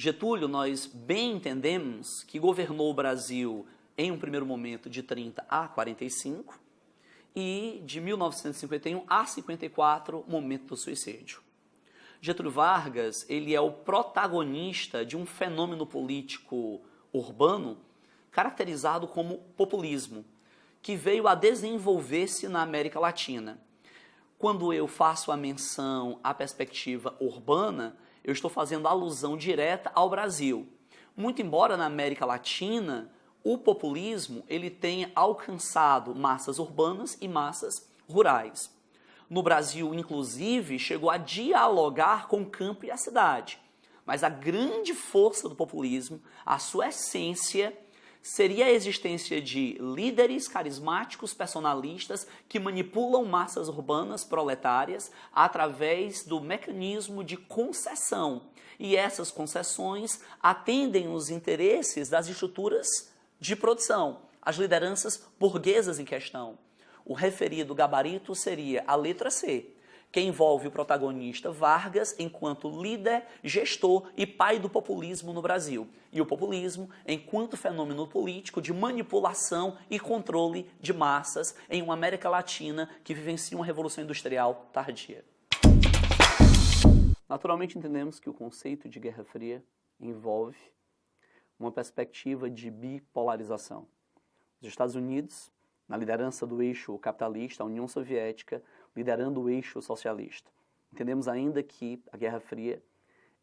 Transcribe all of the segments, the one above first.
Getúlio, nós bem entendemos que governou o Brasil em um primeiro momento de 30 a 45 e de 1951 a 54, momento do suicídio. Getúlio Vargas, ele é o protagonista de um fenômeno político urbano caracterizado como populismo, que veio a desenvolver-se na América Latina. Quando eu faço a menção à perspectiva urbana, eu estou fazendo alusão direta ao Brasil. Muito embora na América Latina o populismo ele tenha alcançado massas urbanas e massas rurais. No Brasil, inclusive, chegou a dialogar com o campo e a cidade. Mas a grande força do populismo, a sua essência, seria a existência de líderes carismáticos, personalistas, que manipulam massas urbanas proletárias através do mecanismo de concessão. E essas concessões atendem os interesses das estruturas de produção, as lideranças burguesas em questão. O referido gabarito seria a letra C, que envolve o protagonista Vargas enquanto líder, gestor e pai do populismo no Brasil. E o populismo enquanto fenômeno político de manipulação e controle de massas em uma América Latina que vivencia uma revolução industrial tardia. Naturalmente entendemos que o conceito de Guerra Fria envolve uma perspectiva de bipolarização. Os Estados Unidos, na liderança do eixo capitalista, a União Soviética, liderando o eixo socialista. Entendemos ainda que a Guerra Fria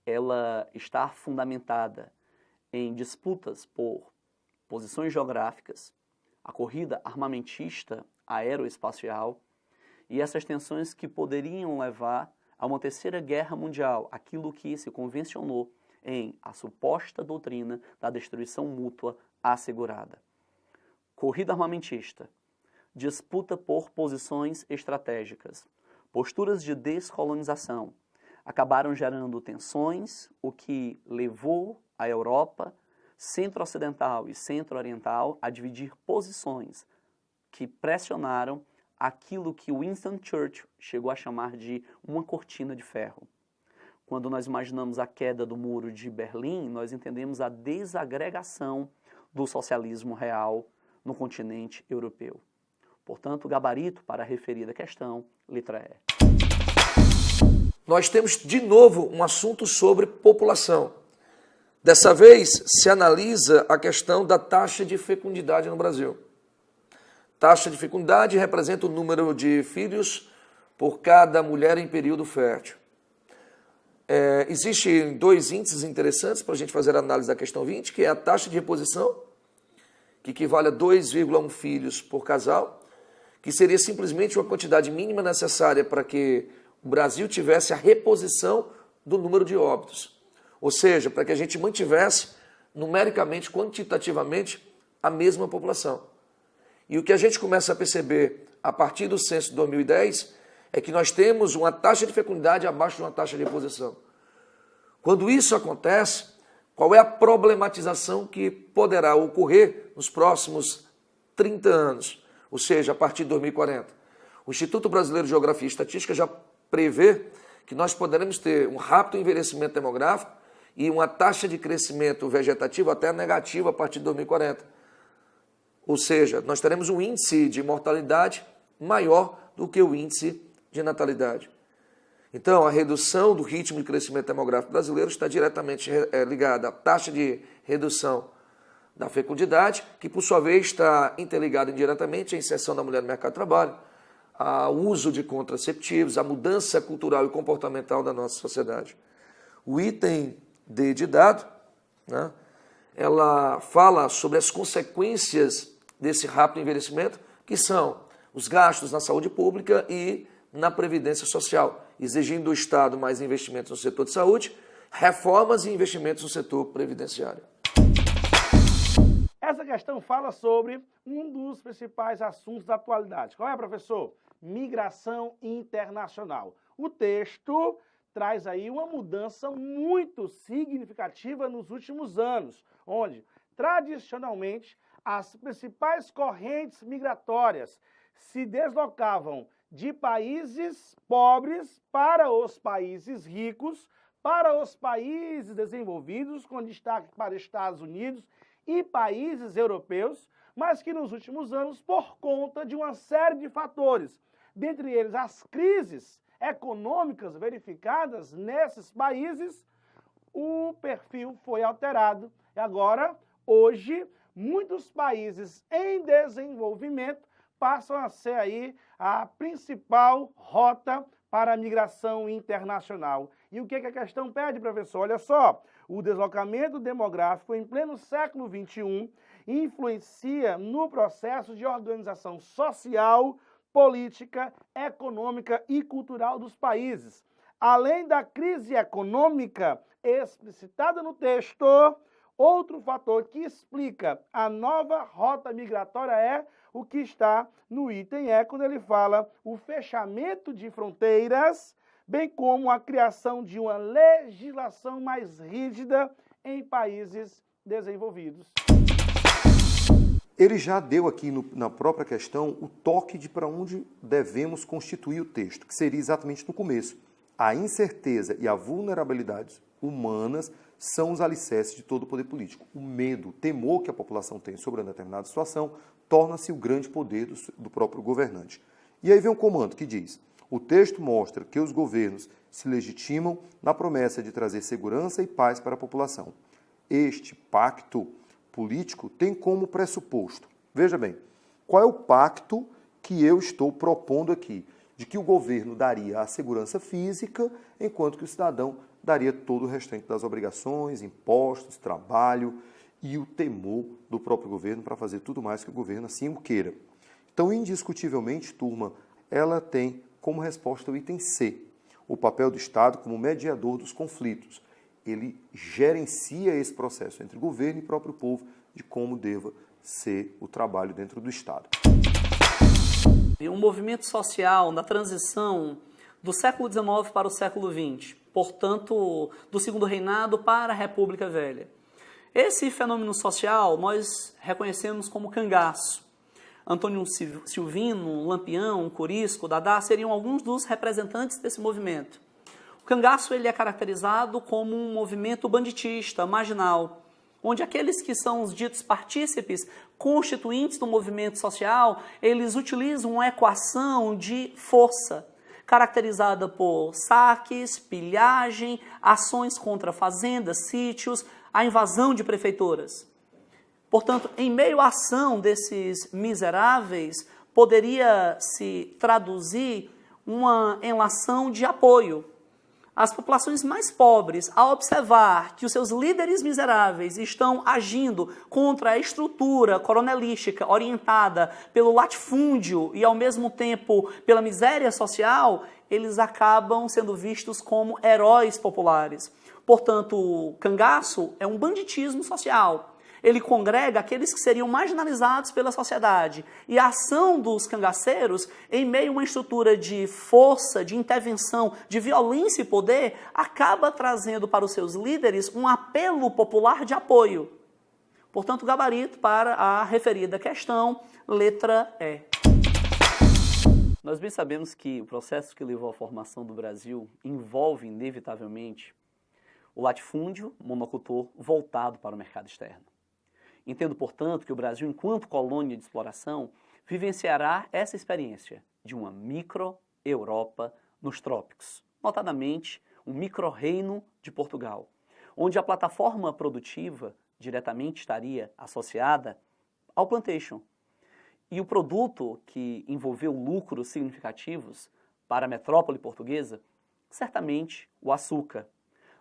ela está fundamentada em disputas por posições geográficas, a corrida armamentista aeroespacial e essas tensões que poderiam levar a uma terceira guerra mundial, aquilo que se convencionou em a suposta doutrina da destruição mútua assegurada. Corrida armamentista, disputa por posições estratégicas, posturas de descolonização, acabaram gerando tensões, o que levou a Europa centro-ocidental e centro-oriental a dividir posições que pressionaram aquilo que Winston Churchill chegou a chamar de uma cortina de ferro. Quando nós imaginamos a queda do Muro de Berlim, nós entendemos a desagregação do socialismo real no continente europeu. Portanto, o gabarito para a referida questão, letra E. Nós temos de novo um assunto sobre população. Dessa vez se analisa a questão da taxa de fecundidade no Brasil. Taxa de fecundidade representa o número de filhos por cada mulher em período fértil. Existem dois índices interessantes para a gente fazer a análise da questão 20, que é a taxa de reposição, que equivale a 2,1 filhos por casal, que seria simplesmente uma quantidade mínima necessária para que o Brasil tivesse a reposição do número de óbitos. Ou seja, para que a gente mantivesse numericamente, quantitativamente, a mesma população. E o que a gente começa a perceber a partir do censo de 2010 é que nós temos uma taxa de fecundidade abaixo de uma taxa de reposição. Quando isso acontece, qual é a problematização que poderá ocorrer nos próximos 30 anos, ou seja, a partir de 2040? O Instituto Brasileiro de Geografia e Estatística já prevê que nós poderemos ter um rápido envelhecimento demográfico e uma taxa de crescimento vegetativo até negativa a partir de 2040. Ou seja, nós teremos um índice de mortalidade maior do que o índice de natalidade. Então, a redução do ritmo de crescimento demográfico brasileiro está diretamente ligada à taxa de redução da fecundidade, que por sua vez está interligada indiretamente à inserção da mulher no mercado de trabalho, ao uso de contraceptivos, à mudança cultural e comportamental da nossa sociedade. O item D de dado, né, ela fala sobre as consequências desse rápido envelhecimento, que são os gastos na saúde pública e na previdência social, exigindo do Estado mais investimentos no setor de saúde, reformas e investimentos no setor previdenciário. Essa questão fala sobre um dos principais assuntos da atualidade. Qual é, professor? Migração internacional. O texto traz aí uma mudança muito significativa nos últimos anos, onde, tradicionalmente, as principais correntes migratórias se deslocavam de países pobres para os países ricos para os países desenvolvidos, com destaque para Estados Unidos e países europeus, mas que nos últimos anos, por conta de uma série de fatores, dentre eles as crises econômicas verificadas nesses países, o perfil foi alterado. E agora, hoje, muitos países em desenvolvimento passam a ser aí a principal rota para a migração internacional. E o que a questão pede, professor? Olha só, o deslocamento demográfico em pleno século XXI influencia no processo de organização social, política, econômica e cultural dos países. Além da crise econômica explicitada no texto, outro fator que explica a nova rota migratória é o que está no item E, quando ele fala o fechamento de fronteiras, bem como a criação de uma legislação mais rígida em países desenvolvidos. Ele já deu aqui na própria questão o toque de para onde devemos constituir o texto, que seria exatamente no começo. A incerteza e a vulnerabilidade humanas são os alicerces de todo o poder político. O medo, o temor que a população tem sobre uma determinada situação torna-se o grande poder do próprio governante. E aí vem um comando que diz: o texto mostra que os governos se legitimam na promessa de trazer segurança e paz para a população. Este pacto político tem como pressuposto, veja bem, qual é o pacto que eu estou propondo aqui? De que o governo daria a segurança física, enquanto que o cidadão daria todo o restante das obrigações, impostos, trabalho e o temor do próprio governo para fazer tudo mais que o governo assim o queira. Então, indiscutivelmente, turma, ela tem como resposta o item C, o papel do Estado como mediador dos conflitos. Ele gerencia esse processo entre governo e próprio povo de como deva ser o trabalho dentro do Estado. Um movimento social na transição do século XIX para o século XX, portanto, do Segundo Reinado para a República Velha. Esse fenômeno social nós reconhecemos como cangaço. Antônio Silvino, Lampião, Corisco, Dadá seriam alguns dos representantes desse movimento. O cangaço ele é caracterizado como um movimento banditista, marginal, onde aqueles que são os ditos partícipes, constituintes do movimento social, eles utilizam uma equação de força, caracterizada por saques, pilhagem, ações contra fazendas, sítios, a invasão de prefeituras. Portanto, em meio à ação desses miseráveis, poderia se traduzir uma enlação de apoio. As populações mais pobres, ao observar que os seus líderes miseráveis estão agindo contra a estrutura coronelística orientada pelo latifúndio e, ao mesmo tempo, pela miséria social, eles acabam sendo vistos como heróis populares. Portanto, o cangaço é um banditismo social. Ele congrega aqueles que seriam marginalizados pela sociedade. E a ação dos cangaceiros, em meio a uma estrutura de força, de intervenção, de violência e poder, acaba trazendo para os seus líderes um apelo popular de apoio. Portanto, gabarito para a referida questão, letra E. Nós bem sabemos que o processo que levou à formação do Brasil envolve, inevitavelmente, o latifúndio monocultor voltado para o mercado externo. Entendo, portanto, que o Brasil, enquanto colônia de exploração, vivenciará essa experiência de uma micro-Europa nos trópicos, notadamente um micro-reino de Portugal, onde a plataforma produtiva diretamente estaria associada ao plantation. E o produto que envolveu lucros significativos para a metrópole portuguesa, certamente o açúcar.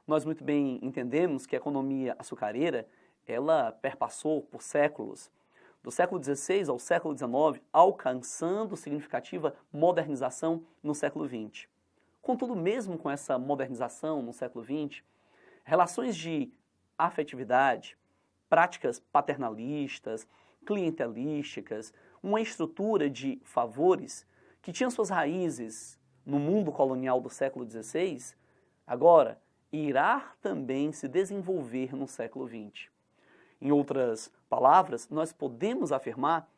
Nós muito bem entendemos que a economia açucareira ela perpassou por séculos, do século XVI ao século XIX, alcançando significativa modernização no século XX. Contudo, mesmo com essa modernização no século XX, relações de afetividade, práticas paternalistas, clientelísticas, uma estrutura de favores que tinham suas raízes no mundo colonial do século XVI, agora irá também se desenvolver no século XX. Em outras palavras, nós podemos afirmar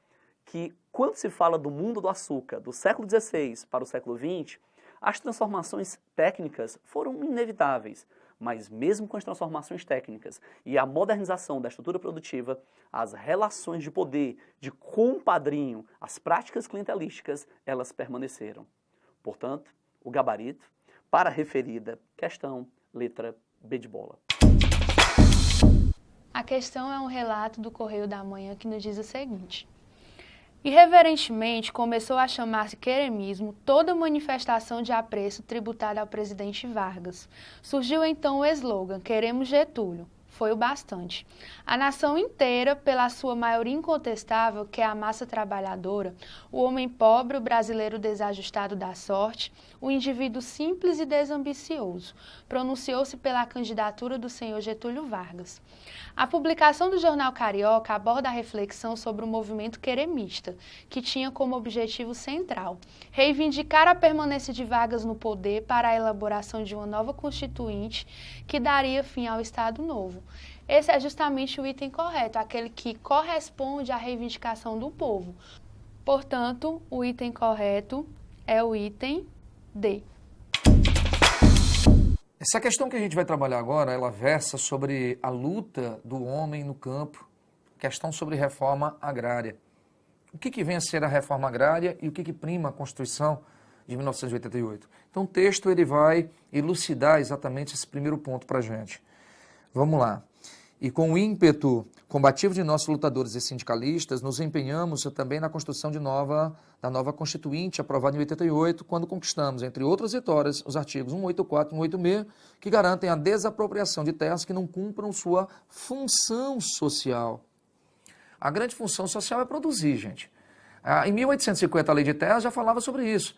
que, quando se fala do mundo do açúcar do século XVI para o século XX, as transformações técnicas foram inevitáveis, Mas mesmo com as transformações técnicas e a modernização da estrutura produtiva, as relações de poder, de compadrinho, as práticas clientelísticas, elas permaneceram. Portanto, o gabarito para a referida questão, letra B de bola. A questão é um relato do Correio da Manhã que nos diz o seguinte: irreverentemente começou a chamar-se queremismo toda manifestação de apreço tributada ao presidente Vargas. Surgiu então o slogan "Queremos Getúlio". Foi o bastante. A nação inteira, pela sua maioria incontestável, que é a massa trabalhadora, o homem pobre, o brasileiro desajustado da sorte, o indivíduo simples e desambicioso, pronunciou-se pela candidatura do senhor Getúlio Vargas. A publicação do Jornal Carioca aborda a reflexão sobre o movimento queremista, que tinha como objetivo central reivindicar a permanência de Vargas no poder para a elaboração de uma nova constituinte que daria fim ao Estado Novo. Esse é justamente o item correto, aquele que corresponde à reivindicação do povo. Portanto, o item correto é o item D. Essa questão que a gente vai trabalhar agora, ela versa sobre a luta do homem no campo, questão sobre reforma agrária. O que vem a ser a reforma agrária e o que prima a Constituição de 1988? Então o texto ele vai elucidar exatamente esse primeiro ponto para a gente. Vamos lá. E com o ímpeto combativo de nossos lutadores e sindicalistas, nos empenhamos também na construção da nova Constituinte, aprovada em 88, quando conquistamos, entre outras vitórias, os artigos 184 e 186, que garantem a desapropriação de terras que não cumpram sua função social. A grande função social é produzir, gente. Em 1850, a Lei de Terras já falava sobre isso.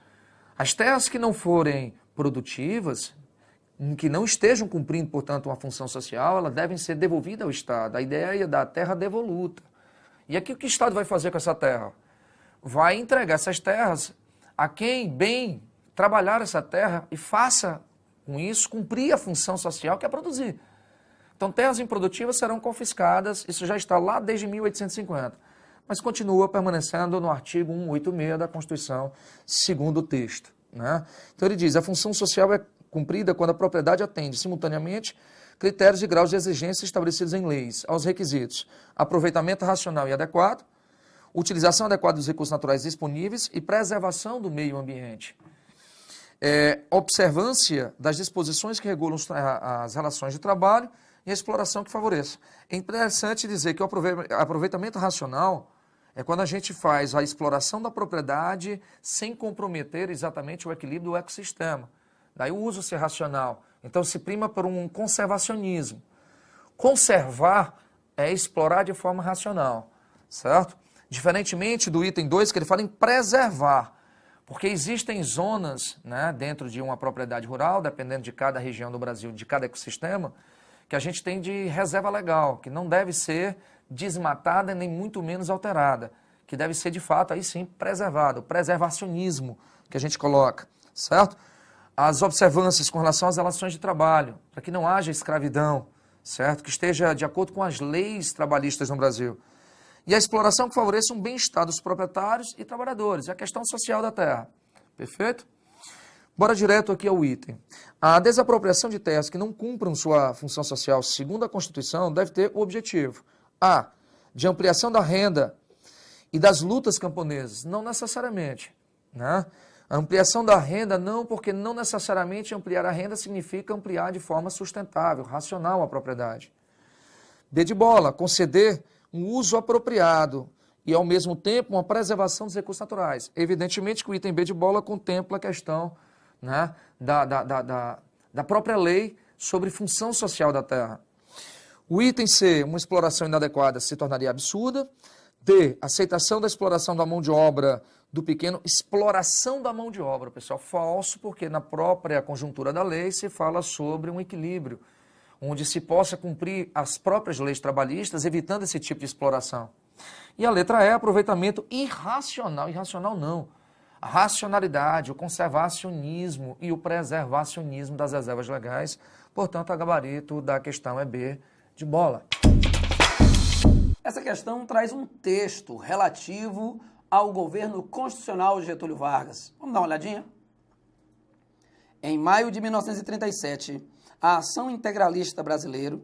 As terras que não forem produtivas, que não estejam cumprindo, portanto, uma função social, elas devem ser devolvidas ao Estado. A ideia da terra devoluta. E aqui o que o Estado vai fazer com essa terra? Vai entregar essas terras a quem bem trabalhar essa terra e faça, com isso, cumprir a função social que é produzir. Então, terras improdutivas serão confiscadas, isso já está lá desde 1850, mas continua permanecendo no artigo 186 da Constituição, segundo o texto, né? Então, ele diz, a função social é cumprida quando a propriedade atende simultaneamente critérios e graus de exigência estabelecidos em leis, aos requisitos: aproveitamento racional e adequado, utilização adequada dos recursos naturais disponíveis e preservação do meio ambiente. Observância das disposições que regulam as relações de trabalho e a exploração que favoreça. É interessante dizer que o aproveitamento racional é quando a gente faz a exploração da propriedade sem comprometer exatamente o equilíbrio do ecossistema. Daí o uso ser racional. Então se prima por um conservacionismo. Conservar é explorar de forma racional, certo? Diferentemente do item 2, que ele fala em preservar. Porque existem zonas, né, dentro de uma propriedade rural, dependendo de cada região do Brasil, de cada ecossistema, que a gente tem de reserva legal, que não deve ser desmatada nem muito menos alterada, que deve ser de fato aí sim preservada, o preservacionismo que a gente coloca, certo? As observâncias com relação às relações de trabalho, para que não haja escravidão, certo? Que esteja de acordo com as leis trabalhistas no Brasil. E a exploração que favoreça um bem-estar dos proprietários e trabalhadores, a questão social da terra. Perfeito? Bora direto aqui ao item. A desapropriação de terras que não cumpram sua função social segundo a Constituição deve ter o objetivo: A, de ampliação da renda e das lutas camponesas. Não necessariamente, né? A ampliação da renda não, porque não necessariamente ampliar a renda significa ampliar de forma sustentável, racional a propriedade. B de bola, conceder um uso apropriado e, ao mesmo tempo, uma preservação dos recursos naturais. Evidentemente que o item B de bola contempla a questão, né, da própria lei sobre função social da terra. O item C, uma exploração inadequada, se tornaria absurda. D, aceitação da exploração da mão de obra do pequeno. Exploração da mão de obra, pessoal, falso, porque na própria conjuntura da lei se fala sobre um equilíbrio, onde se possa cumprir as próprias leis trabalhistas, evitando esse tipo de exploração. E a letra E, aproveitamento irracional. Irracional não. A racionalidade, o conservacionismo e o preservacionismo das reservas legais. Portanto, a gabarito da questão é B de bola. Essa questão traz um texto relativo ao governo constitucional de Getúlio Vargas. Vamos dar uma olhadinha? Em maio de 1937, a Ação Integralista Brasileira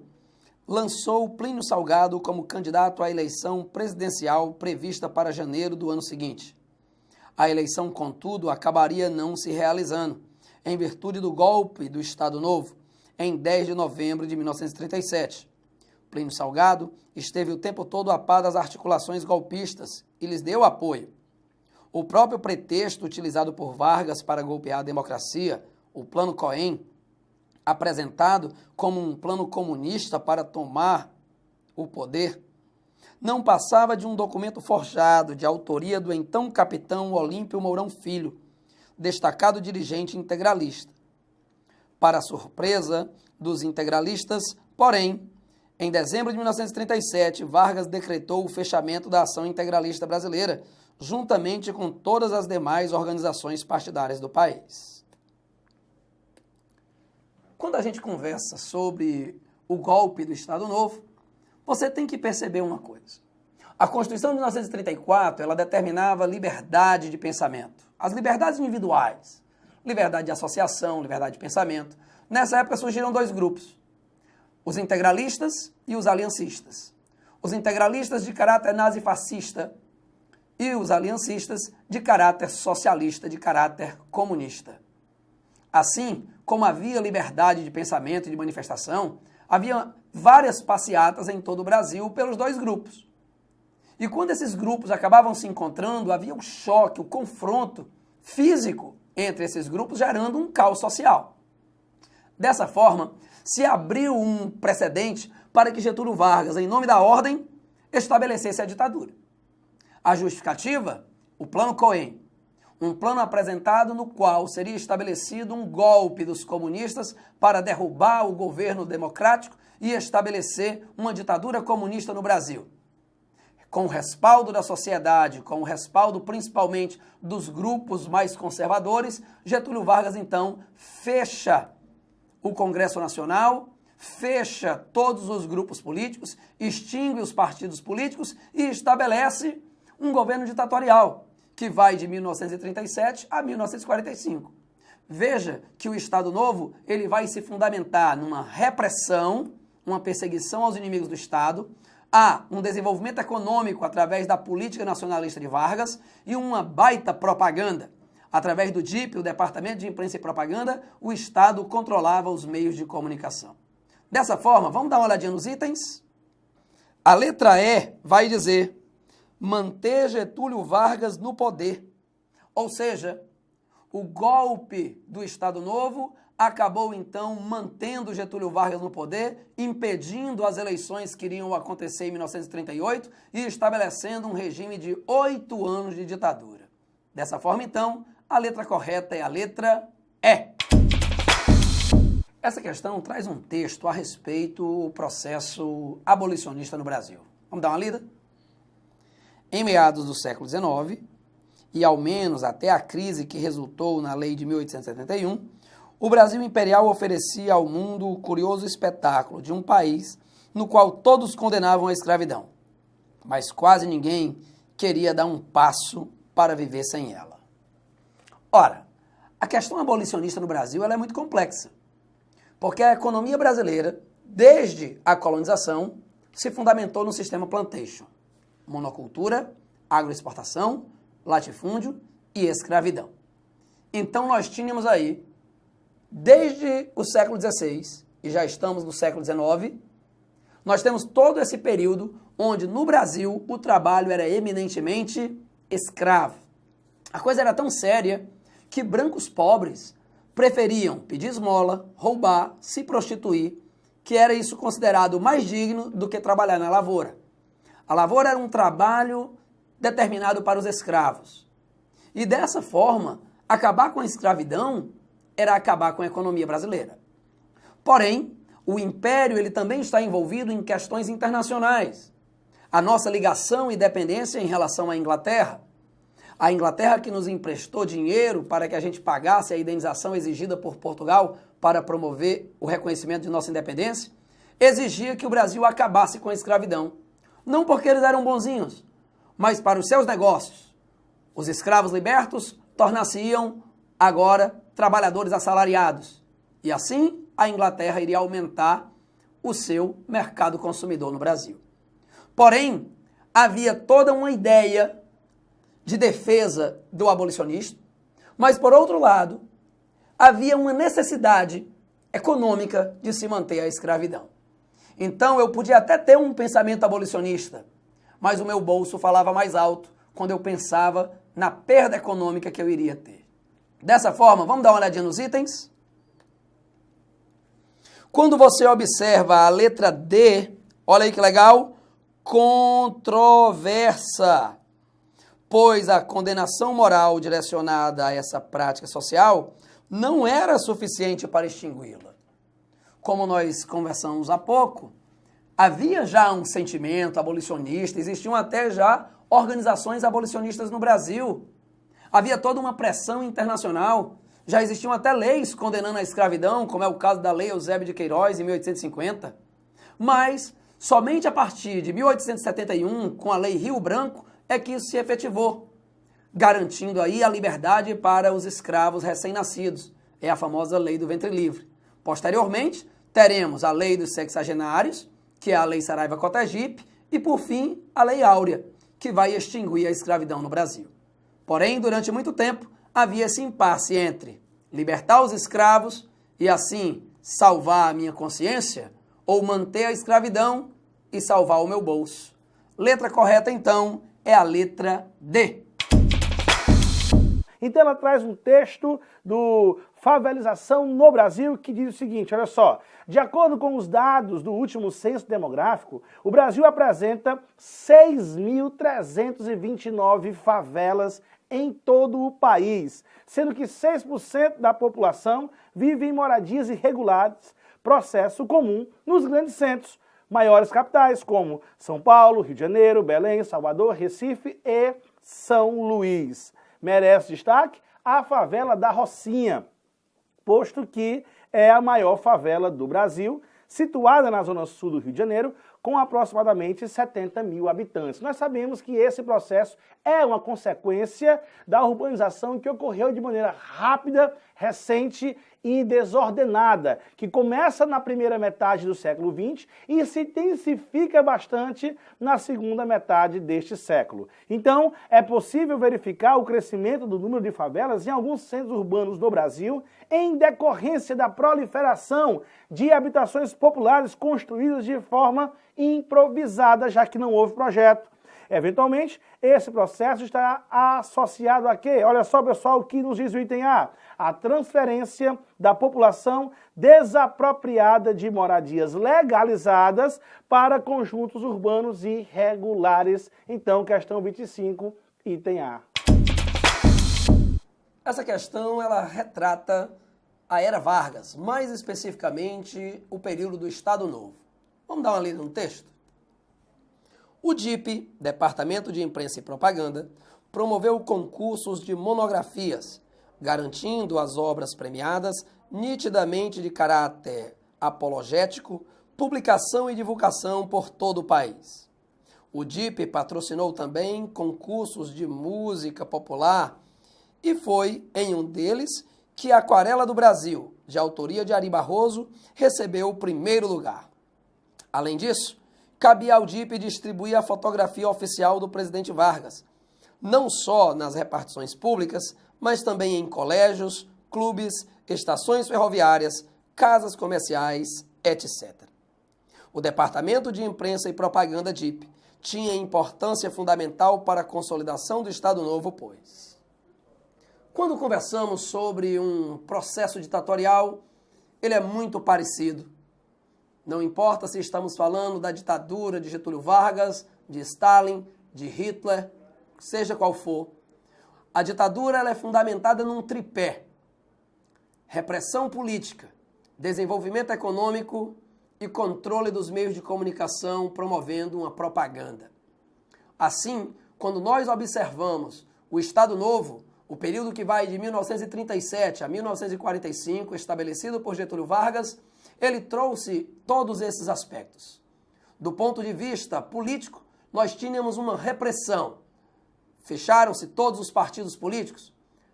lançou Plínio Salgado como candidato à eleição presidencial prevista para janeiro do ano seguinte. A eleição, contudo, acabaria não se realizando, em virtude do golpe do Estado Novo, em 10 de novembro de 1937. Plínio Salgado esteve o tempo todo a par das articulações golpistas e lhes deu apoio. O próprio pretexto utilizado por Vargas para golpear a democracia, o Plano Cohen, apresentado como um plano comunista para tomar o poder, não passava de um documento forjado de autoria do então capitão Olímpio Mourão Filho, destacado dirigente integralista. Para a surpresa dos integralistas, porém, em dezembro de 1937, Vargas decretou o fechamento da Ação Integralista Brasileira, juntamente com todas as demais organizações partidárias do país. Quando a gente conversa sobre o golpe do Estado Novo, você tem que perceber uma coisa. A Constituição de 1934, ela determinava liberdade de pensamento. As liberdades individuais, liberdade de associação, liberdade de pensamento. Nessa época surgiram dois grupos, os integralistas e os aliancistas. Os integralistas de caráter nazifascista e os aliancistas de caráter socialista, de caráter comunista. Assim, como havia liberdade de pensamento e de manifestação, havia várias passeatas em todo o Brasil pelos dois grupos. E quando esses grupos acabavam se encontrando, havia um choque, o confronto físico entre esses grupos, gerando um caos social. Dessa forma, se abriu um precedente para que Getúlio Vargas, em nome da ordem, estabelecesse a ditadura. A justificativa? O Plano Cohen. Um plano apresentado no qual seria estabelecido um golpe dos comunistas para derrubar o governo democrático e estabelecer uma ditadura comunista no Brasil. Com o respaldo da sociedade, com o respaldo principalmente dos grupos mais conservadores, Getúlio Vargas, então, fecha o Congresso Nacional, fecha todos os grupos políticos, extingue os partidos políticos e estabelece um governo ditatorial, que vai de 1937 a 1945. Veja que o Estado Novo ele vai se fundamentar numa repressão, uma perseguição aos inimigos do Estado, há um desenvolvimento econômico através da política nacionalista de Vargas e uma baita propaganda. Através do DIP, o Departamento de Imprensa e Propaganda, o Estado controlava os meios de comunicação. Dessa forma, vamos dar uma olhadinha nos itens? A letra E vai dizer: manter Getúlio Vargas no poder. Ou seja, o golpe do Estado Novo acabou, então, mantendo Getúlio Vargas no poder, impedindo as eleições que iriam acontecer em 1938 e estabelecendo um regime de 8 anos de ditadura. Dessa forma, então, a letra correta é a letra E. Essa questão traz um texto a respeito do processo abolicionista no Brasil. Vamos dar uma lida? Em meados do século XIX, e ao menos até a crise que resultou na Lei de 1871, o Brasil imperial oferecia ao mundo o curioso espetáculo de um país no qual todos condenavam a escravidão, mas quase ninguém queria dar um passo para viver sem ela. Ora, a questão abolicionista no Brasil ela é muito complexa, porque a economia brasileira, desde a colonização, se fundamentou no sistema plantation. Monocultura, agroexportação, latifúndio e escravidão. Então nós tínhamos aí, desde o século XVI, e já estamos no século XIX, nós temos todo esse período onde no Brasil o trabalho era eminentemente escravo. A coisa era tão séria que brancos pobres preferiam pedir esmola, roubar, se prostituir, que era isso considerado mais digno do que trabalhar na lavoura. A lavoura era um trabalho determinado para os escravos. E dessa forma, acabar com a escravidão era acabar com a economia brasileira. Porém, o Império ele também está envolvido em questões internacionais. A nossa ligação e dependência em relação à Inglaterra. A Inglaterra que nos emprestou dinheiro para que a gente pagasse a indenização exigida por Portugal para promover o reconhecimento de nossa independência, exigia que o Brasil acabasse com a escravidão. Não porque eles eram bonzinhos, mas para os seus negócios. Os escravos libertos tornar-se-iam agora trabalhadores assalariados. E assim, a a Inglaterra iria aumentar o seu mercado consumidor no Brasil. Porém, havia toda uma ideia de defesa do abolicionismo, mas, por outro lado, havia uma necessidade econômica de se manter a escravidão. Então, eu podia até ter um pensamento abolicionista, mas o meu bolso falava mais alto quando eu pensava na perda econômica que eu iria ter. Dessa forma, vamos dar uma olhadinha nos itens? Quando você observa a letra D, olha aí que legal, controversa, pois a condenação moral direcionada a essa prática social não era suficiente para extingui-la. Como nós conversamos há pouco, havia já um sentimento abolicionista, existiam até já organizações abolicionistas no Brasil. Havia toda uma pressão internacional, já existiam até leis condenando a escravidão, como é o caso da Lei Eusébio de Queiroz, em 1850. Mas somente a partir de 1871, com a Lei Rio Branco, é que isso se efetivou, garantindo aí a liberdade para os escravos recém-nascidos. É a famosa Lei do Ventre Livre. Posteriormente, teremos a Lei dos Sexagenários, que é a Lei Saraiva-Cotegipe, e, por fim, a Lei Áurea, que vai extinguir a escravidão no Brasil. Porém, durante muito tempo, havia esse impasse entre libertar os escravos e, assim, salvar a minha consciência, ou manter a escravidão e salvar o meu bolso. Letra correta, então, é a letra D. Então ela traz um texto do Favelização no Brasil que diz o seguinte, olha só, de acordo com os dados do último censo demográfico, o Brasil apresenta 6.329 favelas em todo o país, sendo que 6% da população vive em moradias irregulares, processo comum nos grandes centros, maiores capitais como São Paulo, Rio de Janeiro, Belém, Salvador, Recife e São Luís. Merece destaque a favela da Rocinha, posto que é a maior favela do Brasil, situada na zona sul do Rio de Janeiro, com aproximadamente 70 mil habitantes. Nós sabemos que esse processo é uma consequência da urbanização que ocorreu de maneira rápida, recente e desordenada, que começa na primeira metade do século XX e se intensifica bastante na segunda metade deste século. Então, é possível verificar o crescimento do número de favelas em alguns centros urbanos do Brasil em decorrência da proliferação de habitações populares construídas de forma improvisada, já que não houve projeto. Eventualmente, esse processo está associado a quê? Olha só, pessoal, o que nos diz o item A. A transferência da população desapropriada de moradias legalizadas para conjuntos urbanos irregulares. Então, questão 25, item A. Essa questão, ela retrata a Era Vargas, mais especificamente o período do Estado Novo. Vamos dar uma lida no texto? O DIP, Departamento de Imprensa e Propaganda, promoveu concursos de monografias, garantindo as obras premiadas nitidamente de caráter apologético, publicação e divulgação por todo o país. O DIP patrocinou também concursos de música popular e foi em um deles que a Aquarela do Brasil, de autoria de Ari Barroso, recebeu o primeiro lugar. Além disso, cabia ao DIP distribuir a fotografia oficial do presidente Vargas, não só nas repartições públicas, mas também em colégios, clubes, estações ferroviárias, casas comerciais, etc. O Departamento de Imprensa e Propaganda DIP tinha importância fundamental para a consolidação do Estado Novo, pois quando conversamos sobre um processo ditatorial, ele é muito parecido. Não importa se estamos falando da ditadura de Getúlio Vargas, de Stalin, de Hitler, seja qual for. A ditadura ela é fundamentada num tripé: repressão política, desenvolvimento econômico e controle dos meios de comunicação, promovendo uma propaganda. Assim, quando nós observamos o Estado Novo, o período que vai de 1937 a 1945, estabelecido por Getúlio Vargas, ele trouxe todos esses aspectos. Do ponto de vista político, nós tínhamos uma repressão. Fecharam-se todos os partidos políticos.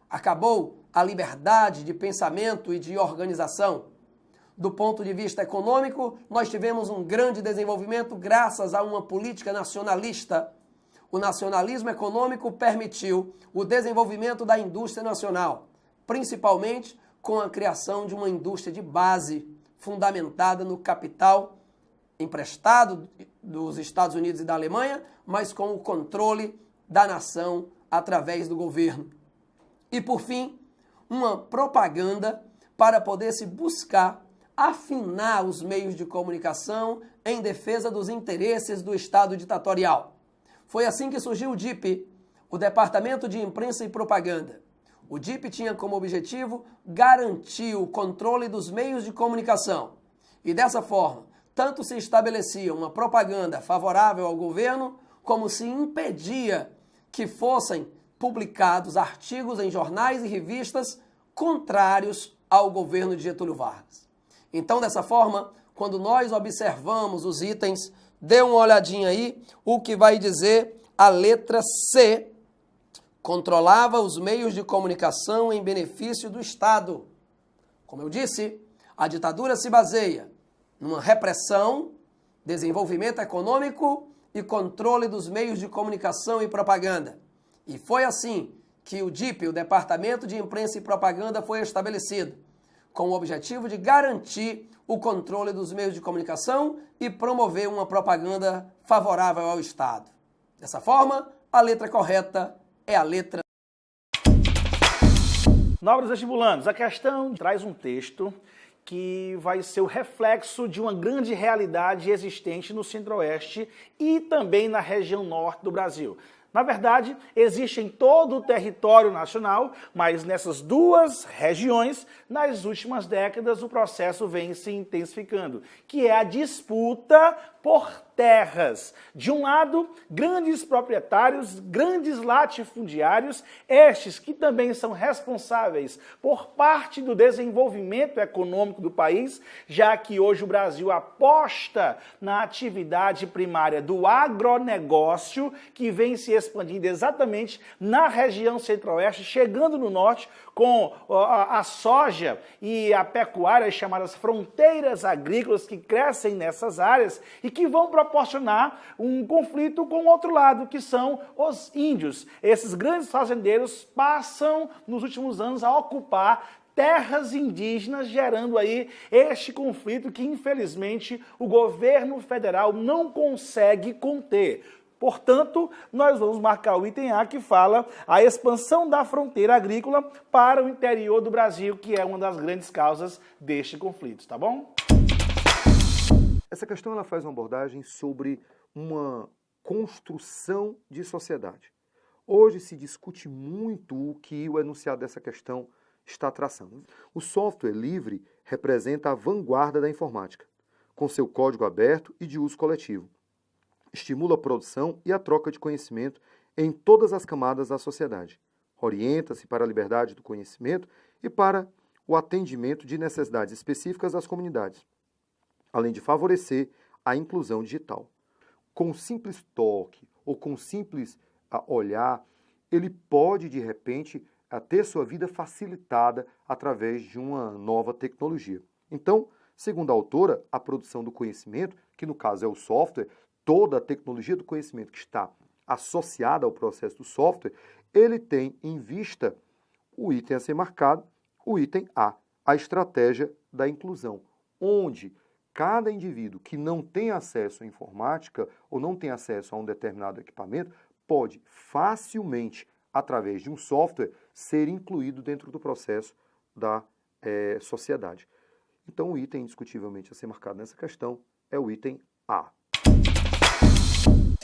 Acabou a liberdade de pensamento e de organização. Do ponto de vista econômico, nós tivemos um grande desenvolvimento graças a uma política nacionalista. O nacionalismo econômico permitiu o desenvolvimento da indústria nacional, principalmente com a criação de uma indústria de base, fundamentada no capital emprestado dos Estados Unidos e da Alemanha, mas com o controle da nação através do governo. E, por fim, uma propaganda para poder se buscar afinar os meios de comunicação em defesa dos interesses do Estado ditatorial. Foi assim que surgiu o DIP, o Departamento de Imprensa e Propaganda. O DIP tinha como objetivo garantir o controle dos meios de comunicação. E dessa forma, tanto se estabelecia uma propaganda favorável ao governo, como se impedia que fossem publicados artigos em jornais e revistas contrários ao governo de Getúlio Vargas. Então, dessa forma, quando nós observamos os itens, dê uma olhadinha aí, o que vai dizer a letra C, controlava os meios de comunicação em benefício do Estado. Como eu disse, a ditadura se baseia numa repressão, desenvolvimento econômico e controle dos meios de comunicação e propaganda. E foi assim que o DIP, o Departamento de Imprensa e Propaganda, foi estabelecido, com o objetivo de garantir o controle dos meios de comunicação e promover uma propaganda favorável ao Estado. Dessa forma, a letra correta é a letra. Nobres vestibulandos, a questão traz um texto que vai ser o reflexo de uma grande realidade existente no Centro-Oeste e também na região norte do Brasil. Na verdade, existe em todo o território nacional, mas nessas duas regiões, nas últimas décadas, o processo vem se intensificando, que é a disputa por terras. De um lado, grandes proprietários, grandes latifundiários, estes que também são responsáveis por parte do desenvolvimento econômico do país, já que hoje o Brasil aposta na atividade primária do agronegócio, que vem se expandindo exatamente na região centro-oeste, chegando no norte com a soja e a pecuária, chamadas fronteiras agrícolas, que crescem nessas áreas e que vão proporcionar um conflito com o outro lado, que são os índios. Esses grandes fazendeiros passam, nos últimos anos, a ocupar terras indígenas, gerando aí este conflito que, infelizmente, o governo federal não consegue conter. Portanto, nós vamos marcar o item A, que fala a expansão da fronteira agrícola para o interior do Brasil, que é uma das grandes causas deste conflito, tá bom? Essa questão ela faz uma abordagem sobre uma construção de sociedade. Hoje se discute muito o que o enunciado dessa questão está traçando. O software livre representa a vanguarda da informática, com seu código aberto e de uso coletivo. Estimula a produção e a troca de conhecimento em todas as camadas da sociedade. Orienta-se para a liberdade do conhecimento e para o atendimento de necessidades específicas das comunidades, além de favorecer a inclusão digital. Com um simples toque ou com um simples olhar, ele pode, de repente, ter sua vida facilitada através de uma nova tecnologia. Então, segundo a autora, a produção do conhecimento, que no caso é o software, toda a tecnologia do conhecimento que está associada ao processo do software, ele tem em vista o item a ser marcado, o item A, a estratégia da inclusão, onde cada indivíduo que não tem acesso à informática ou não tem acesso a um determinado equipamento pode facilmente, através de um software, ser incluído dentro do processo da sociedade. Então, o item indiscutivelmente a ser marcado nessa questão é o item A.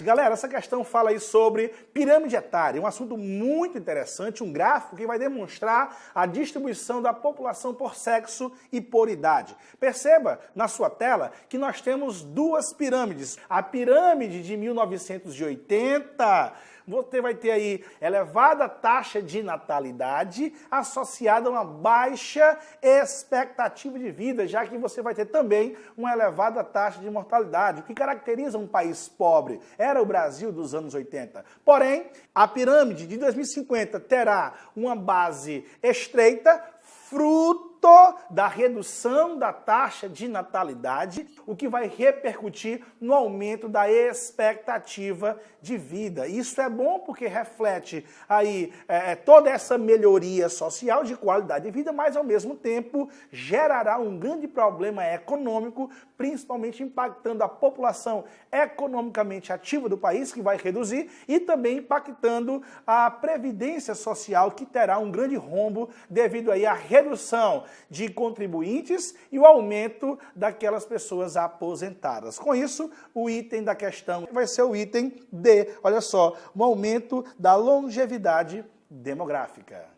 Galera, essa questão fala aí sobre pirâmide etária, um assunto muito interessante, um gráfico que vai demonstrar a distribuição da população por sexo e por idade. Perceba na sua tela que nós temos duas pirâmides. A pirâmide de 1980, você vai ter aí elevada taxa de natalidade associada a uma baixa expectativa de vida, já que você vai ter também uma elevada taxa de mortalidade, o que caracteriza um país pobre. Era o Brasil dos anos 80. Porém, a pirâmide de 2050 terá uma base estreita, fruto da redução da taxa de natalidade, o que vai repercutir no aumento da expectativa de vida. Isso é bom porque reflete aí toda essa melhoria social de qualidade de vida, mas ao mesmo tempo gerará um grande problema econômico, principalmente impactando a população economicamente ativa do país, que vai reduzir, e também impactando a previdência social, que terá um grande rombo devido aí à redução de contribuintes e o aumento daquelas pessoas aposentadas. Com isso, o item da questão vai ser o item D. Olha só, um aumento da longevidade demográfica.